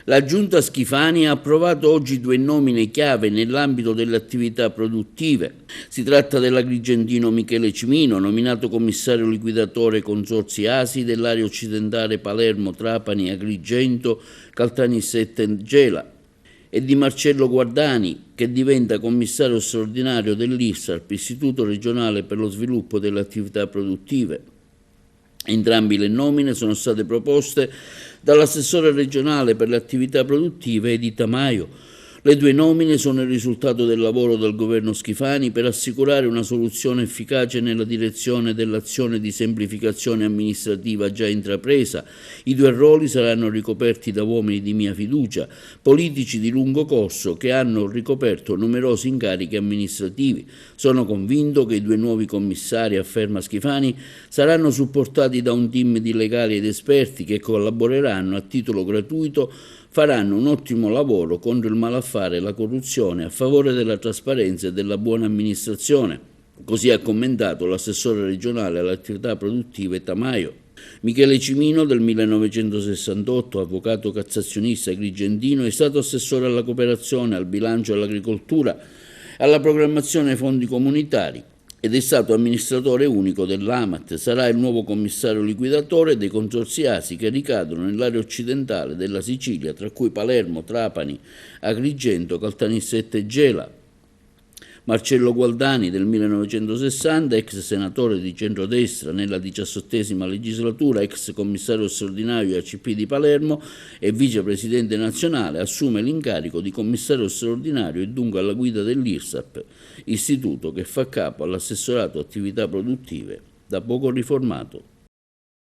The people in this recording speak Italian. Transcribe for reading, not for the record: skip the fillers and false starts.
La Giunta Schifani ha approvato oggi 2 nomine chiave nell'ambito delle attività produttive. Si tratta dell'agrigentino Michele Cimino, nominato commissario liquidatore Consorzi Asi dell'area occidentale Palermo, Trapani, Agrigento, Caltanissetta e Gela, e di Marcello Guardani, che diventa commissario straordinario dell'ISARP, Istituto regionale per lo sviluppo delle attività produttive. Entrambi le nomine sono state proposte dall'assessore regionale per le attività produttive Edita Maio. Le 2 nomine sono il risultato del lavoro del governo Schifani per assicurare una soluzione efficace nella direzione dell'azione di semplificazione amministrativa già intrapresa. I 2 ruoli saranno ricoperti da uomini di mia fiducia, politici di lungo corso che hanno ricoperto numerosi incarichi amministrativi. Sono convinto che i 2 nuovi commissari, afferma Schifani, saranno supportati da un team di legali ed esperti che collaboreranno a titolo gratuito, faranno un ottimo lavoro contro il malaffare e la corruzione a favore della trasparenza e della buona amministrazione. Così ha commentato l'assessore regionale alle attività produttive Tamaio. Michele Cimino, del 1968, avvocato cassazionista agrigentino, è stato assessore alla cooperazione, al bilancio, all'agricoltura, alla programmazione dei fondi comunitari ed è stato amministratore unico dell'AMAT. Sarà il nuovo commissario liquidatore dei consorzi ASI che ricadono nell'area occidentale della Sicilia, tra cui Palermo, Trapani, Agrigento, Caltanissetta e Gela. Marcello Guardani, del 1960, ex senatore di centrodestra nella 17ª legislatura, ex commissario straordinario ACP di Palermo e vicepresidente nazionale, assume l'incarico di commissario straordinario e dunque alla guida dell'IRSAP, istituto che fa capo all'assessorato attività produttive, da poco riformato.